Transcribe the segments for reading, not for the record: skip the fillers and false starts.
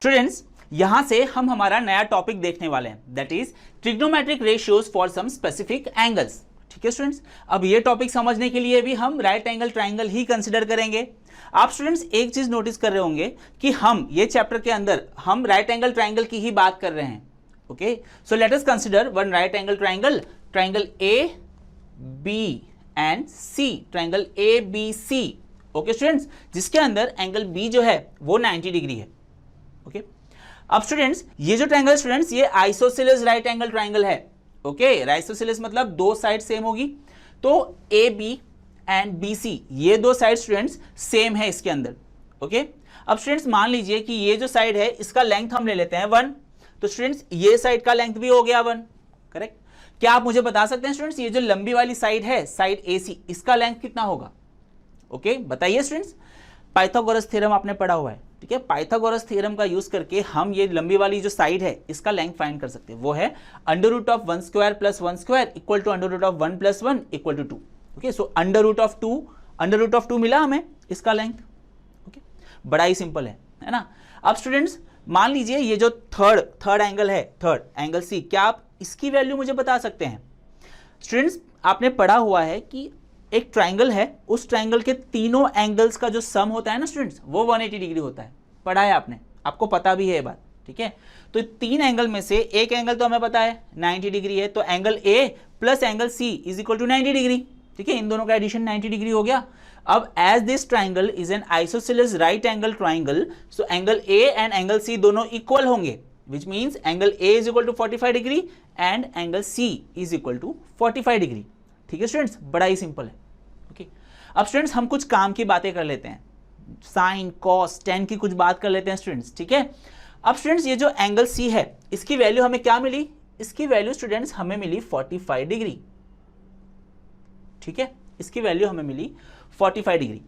Students यहां से हम हमारा नया टॉपिक देखने वाले हैं, that is trigonometric ratios for some specific angles. ठीक है स्टूडेंट्स, अब ये टॉपिक समझने के लिए भी हम राइट एंगल ट्राइंगल ही कंसिडर करेंगे। आप स्टूडेंट्स एक चीज नोटिस कर रहे होंगे कि हम ये चैप्टर के अंदर हम राइट एंगल ट्राइंगल की ही बात कर रहे हैं। Okay, so let us consider one right angle triangle, triangle A B and C, triangle A B C. Okay students, जिसके अंदर एंगल बी जो है वो 90 डिग्री है। ओके, अब स्टूडेंट्स ये जो ट्राइंगल स्टूडेंट्स ये आइसोसेलेस राइट एंगल ट्राइंगल है। ओके, आइसोसेलेस मतलब दो साइड सेम होगी, तो A B and B C ये दो साइड स्टूडेंट्स सेम है इसके अंदर। ओके, अब स्टूडेंट्स मान लीजिए कि ये जो साइड है इसका लेंथ हम ले लेते हैं 1, तो स्टूडेंट्स ये साइड का लेंथ भी हो गया 1। करेक्ट, क्या आप मुझे बता सकते हैं स्टूडेंट्स ये जो लंबी वाली साइड है साइड ए सी, इसका लेंथ कितना होगा? ओके, बताइए स्टूडेंट्स। पाइथागोरस थ्योरम आपने पढ़ा हुआ है, ठीक है। पाइथागोरस थ्योरम का यूज करके हम ये लंबी वाली जो साइड है इसका लेंथ फाइंड कर सकते हैं, वो है under root of 1 square plus 1 square equal to under root of 1 plus 1 equal to 2। Okay, so under root of 2 मिला हमें इसका लेंथ। ओके, बड़ा ही सिंपल है ना। अब स्टूडेंट्स मान लीजिए ये जो थर्ड एंगल है, थर्ड एंगल सी, क्या आप इसकी वैल्यू मुझे बता सकते हैं? स्टूडेंट्स आपने पढ़ा हुआ है कि एक ट्राइंगल है, उस ट्राइंगल के तीनों एंगल्स का जो सम होता है ना स्टूडेंट्स, वो 180 डिग्री होता है। पढ़ा है आपने, आपको पता भी है ये बात, ठीक है। तो तीन एंगल में से एक एंगल तो हमें पता है 90 डिग्री है, तो angle A plus angle C is equal to 90 degree. ठीक है, इन दोनों का एडिशन 90 डिग्री हो गया। अब as this triangle is an isosceles right angle triangle, so angle A and angle C दोनों इक्वल होंगे, which means angle A is equal to 45 degree and angle C is equal to 45 degree. ठीक है students, बड़ा ही simple है। Okay, अब students हम कुछ काम की बातें कर लेते हैं, साइन कॉस टेन की कुछ बात कर लेते हैं स्टूडेंट्स। ठीक है, अब स्टूडेंट्स ये जो एंगल सी है इसकी वैल्यू हमें क्या मिली? इसकी वैल्यू स्टूडेंट्स हमें मिली 45 डिग्री। ठीक है, इसकी वैल्यू हमें मिली 45 डिग्री।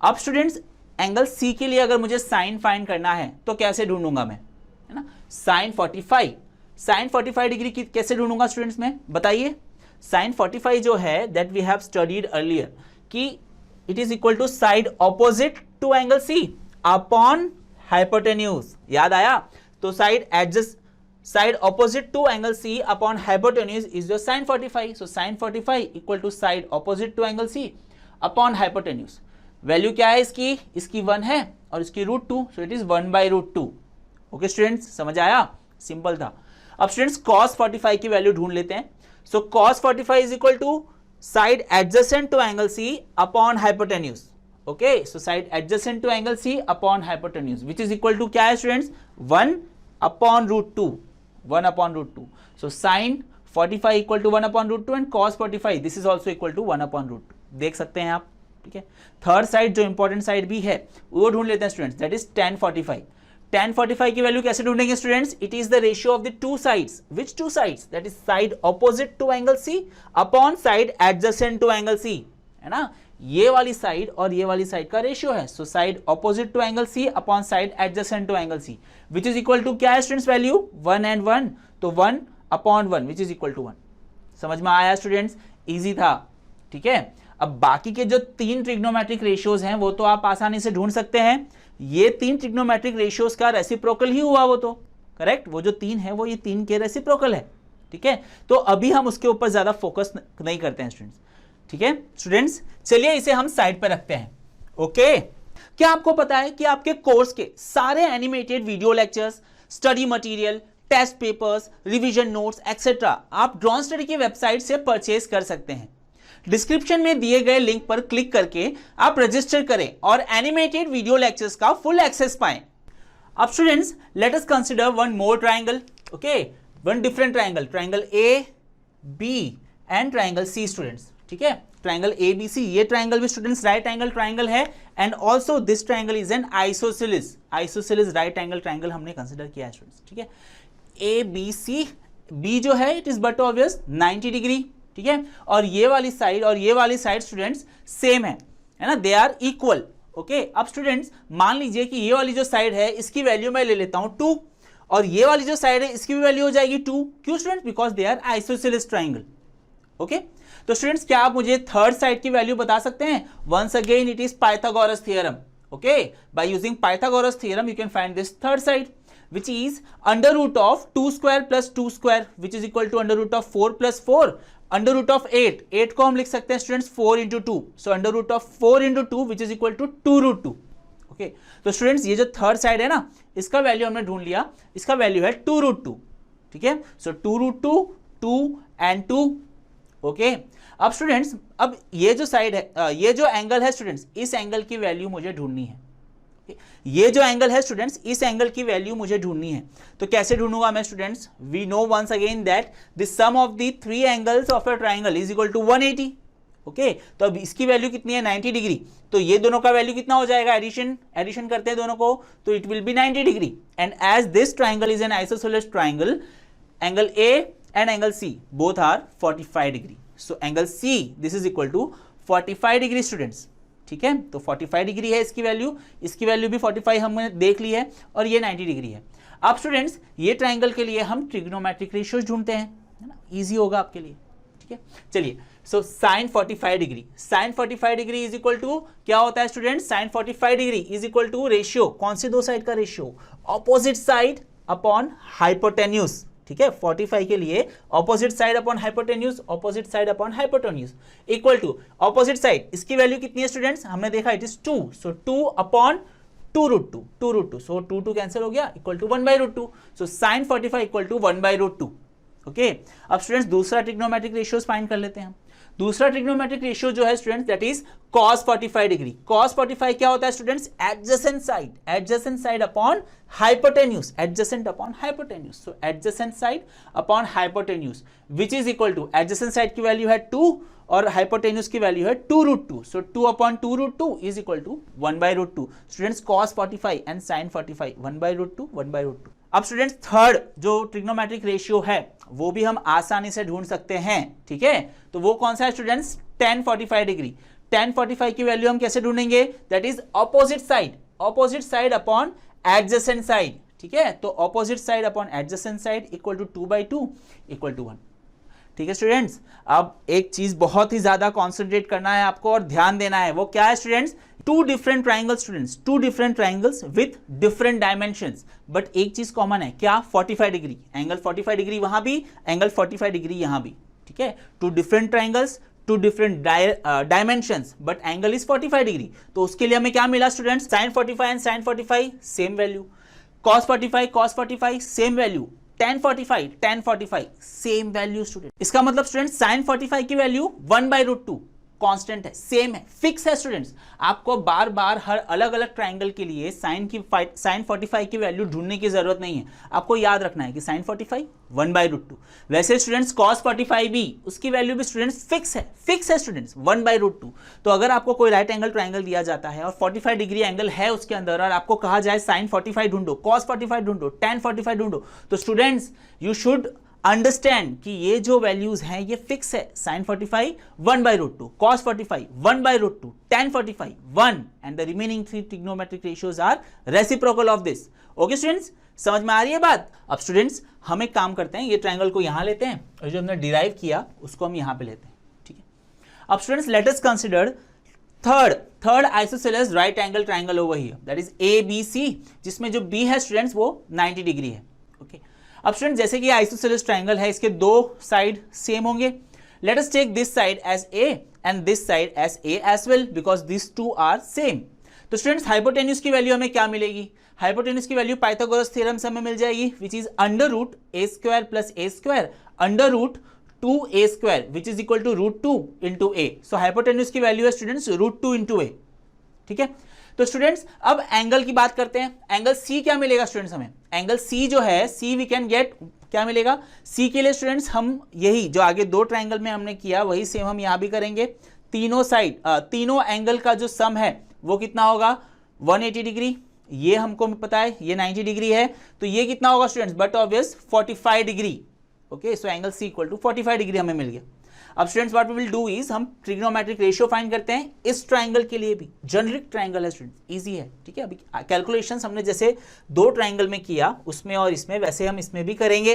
अब स्टूडेंट्स एंगल सी के लिए अगर मुझे साइन फाइंड करना है तो कैसे ढूंढूंगा मैं, है ना? साइन 45 डिग्री की कैसे ढूंढूंगा स्टूडेंट्स में बताइए? साइन 45 जो है that we have studied earlier कि it is equal to side opposite to angle C upon hypotenuse. याद आया? तो side opposite to angle C upon hypotenuse is your sine 45। So sine 45 equal to side opposite to angle C upon hypotenuse. Value क्या है इसकी 1 है और इसकी √2, so it is 1/√2। Okay students, समझ आया? सिंपल था। अब स्टूडेंट्स cos 45 की वैल्यू ढूंढ लेते हैं। So cos 45 is equal to side adjacent to angle C upon hypotenuse. Okay, so side adjacent to angle C upon hypotenuse which is equal to क्या है students? 1/√2। 1/√2। So sine 45 equal to 1/√2 and cos 45 this is also equal to 1/√2। देख सकते हैं आप, ठीक है। Third side जो important side भी है वो ढूंढ लेते हैं students, that is tan 45। tan 45 की वैल्यू कैसे ढूंढेंगे students? It is the ratio of the two sides. Which two sides? That is side opposite to angle C upon side adjacent to angle C, है ना? ये वाली side और ये वाली साइड का रेशियो है। So side opposite to angle C upon side adjacent to angle C which is equal to क्या है स्टूडेंट्स? वैल्यू 1 and 1, तो 1/1 विच इज इक्वल टू 1। समझ में आया स्टूडेंट्स? इजी था, ठीक है। अब बाकी के जो 3 ट्रिग्नोमेट्रिक रेशियोज हैं वो तो आप आसानी से ढूंढ सकते हैं। ये 3 ट्रिग्नोमेट्रिक रेशियोज का रेसिप्रोकल ही हुआ वो तो, करेक्ट। वो जो 3 है वो ये 3 के रेसिप्रोकल है, ठीक है। तो अभी हम उसके ऊपर ज्यादा फोकस नहीं करते हैं स्टूडेंट्स, ठीक है। स्टूडेंट्स चलिए इसे हम साइड पर रखते हैं। ओके, क्या आपको पता है कि आपके कोर्स के सारे animated video lectures, study material, test papers, revision notes etcetera आप ड्रॉन स्टडी की वेबसाइट से परचेज कर सकते हैं। डिस्क्रिप्शन में दिए गए लिंक पर क्लिक करके आप रजिस्टर करें और एनिमेटेड वीडियो लेक्चर्स का फुल एक्सेस पाएं। अब students let us consider one more triangle, okay, one different triangle, triangle A B and triangle C students, ठीक है। ट्राइंगल ए बी सी, ये ट्राइंगल भी स्टूडेंट्स राइट एंगल ट्राइंगल है and also this triangle is an isosceles right angle triangle हमने consider किया है students, ठीक है। ए बी सी, बी जो है it is but obvious 90 degree, ठीक है। और ये वाली साइड स्टूडेंट्स सेम है ना, दे आर इक्वल। ओके, अब स्टूडेंट्स मान लीजिए कि ये वाली जो साइड है इसकी वैल्यू मैं ले लेता हूं 2 और ये वाली जो साइड है इसकी भी वैल्यू हो जाएगी 2। क्यों students? Because they are isosceles triangle. Okay, तो स्टूडेंट्स क्या आप मुझे थर्ड साइड की वैल्यू बता सकते हैं? Once again it is Pythagoras theorem. Okay, by using Pythagoras theorem you can find this third side which is under root of 2 square plus 2 square which is equal to under root of 4 plus 4 under root of 8 को हम लिख सकते हैं students 4 into 2, so under root of 4 into 2 which is equal to 2 root 2. Okay तो students ये जो third side है ना, इसका वैल्यू हमने ढूंढ लिया, इसका वैल्यू है 2 root 2. ठीक है, सो 2 root 2, 2 and 2. ओके अब स्टूडेंट्स, अब ये जो साइड है, ये जो एंगल है स्टूडेंट्स, इस एंगल की वैल्यू मुझे ढूंढनी है. ये जो एंगल है स्टूडेंट्स, इस एंगल की वैल्यू मुझे ढूंढनी है. तो कैसे ढूंढूंगा मैं students? We know once again that the sum of the three angles of a triangle is equal to 180. Okay तो अब इसकी वैल्यू कितनी है? 90 डिग्री. तो ये दोनों का वैल्यू कितना हो जाएगा? एडिशन करते हैं दोनों को, तो it will be 90 degree. And as this triangle is an isosceles triangle, angle A and angle C both are 45 degree. So angle C this is equal to 45 degree students. ठीक है, तो 45 डिग्री है इसकी वैल्यू भी 45 हमने देख ली है, और ये 90 डिग्री है. अब स्टूडेंट्स ये ट्राइंगल के लिए हम ट्रिग्नोमेट्रिक रेशियोज ढूंढते हैं, है ना, इजी होगा आपके लिए. ठीक है, चलिए. So sine 45 degree is equal to क्या होता है students? Sine 45 degree is equal to ratio, कौन से दो साइड का ratio? Opposite side upon hypotenuse. ठीक है, 45 के लिए opposite side upon hypotenuse, opposite side upon hypotenuse equal to opposite side. इसकी वैल्यू कितनी है स्टूडेंट्स? हमने देखा it is 2, so 2 upon 2 root 2, so 2 cancel हो गया, equal to 1 by root 2. So sine 45 equal to 1 by root 2. Okay अब students दूसरा trigonometric ratios find कर लेते हैं हम. दूसरा ट्रिग्नोमेट्रिक रेशियो जो है students, that is cos 45 degree. cos 45 क्या होता है students? Adjacent side upon hypotenuse, adjacent upon hypotenuse. So adjacent side upon hypotenuse which is equal to, adjacent side की वैल्यू है 2 और हाइपोटेन्यूज की वैल्यू है 2 root 2. So 2 upon 2 root 2 is equal to 1 by root 2. Students cos 45 and sin 45 1 by root 2, 1 by root 2. अब students third जो trigonometric ratio है वो भी हम आसानी से ढूंढ सकते हैं. ठीक है, तो वो कौन सा है स्टूडेंट्स? tan 45 degree. tan 45 की वैल्यू हम कैसे ढूंढेंगे? That is opposite side upon adjacent side. ठीक है, तो opposite side upon adjacent side equal to 2 by 2 equal to 1. ठीक है स्टूडेंट्स, अब एक चीज बहुत ही ज्यादा कॉन्सेंट्रेट करना है आपको और ध्यान देना है. वो क्या है students? Two different triangles with different dimensions, but एक चीज कॉमन है. क्या? 45 डिग्री. एंगल 45 डिग्री वहां भी, एंगल 45 डिग्री यहां भी. ठीक है, two different triangles, two different dimensions, but angle is 45 degree. तो उसके लिए हमें क्या मिला students? sin 45 and sin 45 same value, cos 45 same value, tan 45 same value student. इसका मतलब स्टूडेंट sin 45 की वैल्यू 1 by root 2 कांस्टेंट है, सेम है, फिक्स है स्टूडेंट्स. आपको बार बार हर अलग अलग ट्राइंगल के लिए sin 45 की वैल्यू ढूंढने की जरूरत नहीं है. आपको याद रखना है कि sin 45 1 by root 2. वैसे स्टूडेंट्स cos 45 भी, उसकी वैल्यू भी स्टूडेंट्स फिक्स है स्टूडेंट्स 1 by root 2. तो अगर आपको कोई राइट एंगल ट्राइंगल दिया जाता है और 45 डिग्री एंगल है उसके अंदर और आपको कहा जाए sin 45 ढूंढो, cos 45 ढूंढो, tan 45 ढूंढो, तो स्टूडेंट्स यू शुड अंडरस्टैंड कि ये जो वैल्यूज हैं ये फिक्स है. sin 45 1 by root 2, cos 45 1 by root 2, tan 45 1, and the remaining three trigonometric ratios are reciprocal of this. Okay students, समझ में आ रही है बात? अब स्टूडेंट्स हम एक काम करते हैं, ये ट्राइंगल को यहां लेते हैं और जो हमने डिराइव किया उसको हम यहां पे लेते हैं. ठीक है, अब students let us consider third isosceles right angle triangle over here, that is ABC, जिसमें जो B है स्टूडेंट्स वो 90 डिग्री है. ओके अब स्टूडेंट जैसे कि आइसोसेलेस ट्राइंगल है, इसके दो साइड सेम होंगे. Let us take this side as A and this side as A as well because this two are same. तो स्टूडेंट्स हाइपोटेन्यूज की वैल्यू हमें क्या मिलेगी? हाइपोटेन्यूज की वैल्यू पाइथागोरस थ्योरम से हमें मिल जाएगी, which is under root a square plus a square under root 2a square which is equal to root 2 into a. So hypotenuse की वैल्यू है स्टूडेंट्स रूट 2 इंटू a. ठीक है, तो स्टूडेंट्स अब एंगल की बात करते हैं. एंगल C क्या मिलेगा स्टूडेंट्स? हमें एंगल C जो है, C वी कैन गेट, क्या मिलेगा C के लिए स्टूडेंट्स? हम यही जो आगे दो ट्राइंगल में हमने किया वही सेम हम यहां भी करेंगे. तीनों साइड तीनों एंगल का जो सम है वो कितना होगा? 180 डिग्री. ये हमको पता है ये 90 डिग्री है, तो ये कितना होगा students? But obvious 45 degree. Okay, so angle C equal to 45 degree हमें मिल गया. अब students what we will do is हम ट्रिग्नोमेट्रिक रेशियो फाइंड करते हैं इस ट्राइंगल के लिए भी. जेनरिक ट्राइंगल है स्टूडेंट्स, इजी है. ठीक है, अभी कैलकुलेशंस हमने जैसे दो ट्राइंगल में किया उसमें और इसमें, वैसे हम इसमें भी करेंगे.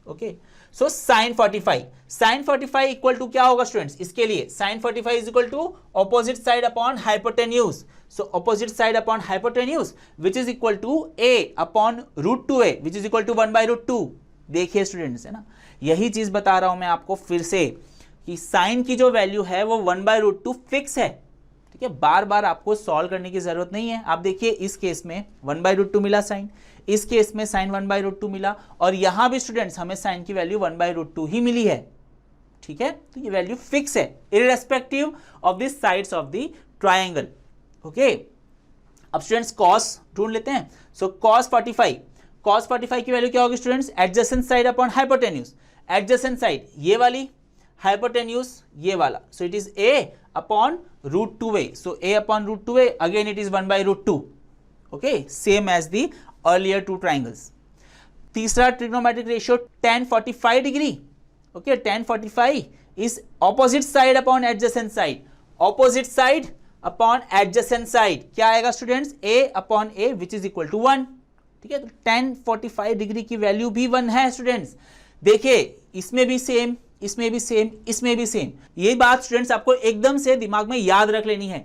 Okay, so sine 45 equal to क्या होगा स्टूडेंट्स, इसके लिए sine 45 is equal to opposite side upon hypotenuse, so opposite side upon hypotenuse which is equal to a upon root 2a which is equal to 1/√2। देखिए students, है ना, यही चीज बता रहा हूं मैं आपको फिर से कि साइन की जो वैल्यू है वो 1/√2 फिक्स है, ठीक है, बार बार आपको सॉल्व करने की जरूरत नहीं है। आप देखिए इस केस में 1/√2 मिला साइन, इस केस में साइन 1/√2 मिला, और यहां भी स्टूडेंट्स हमें साइन की वैल्यू 1/√2 ही मिली है, ठीक है, तो ये वैल्यू फिक्स है irrespective of the sides of the triangle. Okay, अब स्टूडेंट्स कॉस ढूंढ लेते हैं। सो कॉस 45 की वैल्यू क्या होगी students, adjacent side upon hypotenuse, adjacent side ये वाली, हाइपोटेन्यूज ये वाला, so it is a upon √2a, सो a upon √2a again it is 1/√2। Okay, same as the earlier two triangles. तीसरा trigonometric ratio tan 45 degree. Okay, tan 45 is opposite side upon adjacent side, opposite side upon adjacent side क्या आएगा students, a upon a which is equal to 1, ठीक है, तो tan 45 degree की value भी 1 है students. देखिए इसमें भी सेम, इसमें भी सेम, इसमें भी सेम। ये बात स्टूडेंट्स आपको एकदम से दिमाग में याद रख लेनी है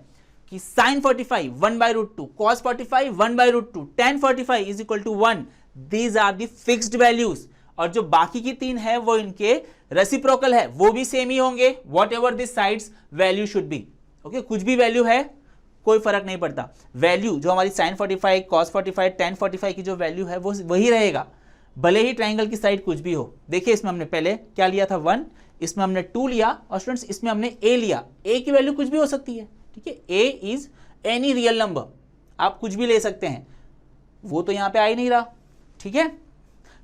कि sin 45 1/√2, cos 45 1/√2, tan 45 is equal to 1, these are the fixed values, और जो बाकी की तीन है वो इनके रेसिप्रोकल है, वो भी सेम ही होंगे, what ever this sides value should be. Okay, कुछ भी वैल्यू है कोई फर्क नहीं पड़ता, वैल्यू जो हमारी sin 45, cos 45, tan 45 की जो वैल्यू है वो वही रहेगा, भले ही ट्राइंगल की साइड कुछ भी हो। देखिए इसमें हमने पहले क्या लिया था 1, इसमें हमने 2 लिया, और स्टूडेंट्स इसमें हमने a लिया, a की वैल्यू कुछ भी हो सकती है, ठीक है, a is any real number, आप कुछ भी ले सकते हैं, वो तो यहां पे आ ही नहीं रहा, ठीक है,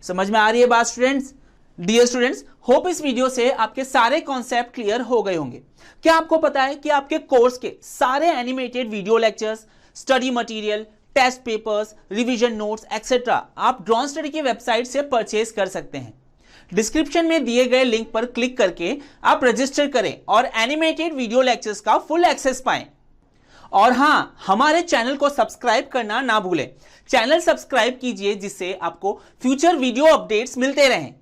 समझ में आ रही है बात स्टूडेंट्स। डियर स्टूडेंट्स, होप इस वीडियो से आपके सारे कॉन्सेप्ट क्लियर हो गए होंगे। क्या आपको पता है कि आपके कोर्स के सारे animated video lectures, study material, test papers, revision notes etcetera आप ड्रॉन स्टडी की वेबसाइट से परचेज कर सकते हैं। डिस्क्रिप्शन में दिए गए लिंक पर क्लिक करके आप रजिस्टर करें और एनिमेटेड वीडियो लेक्चर्स का फुल एक्सेस पाएं। और हां, हमारे चैनल को सब्सक्राइब करना ना भूलें। चैनल सब्सक्राइब कीजिए जिससे आपको फ्यूचर वीडियो अपडेट्स मिलते रहें।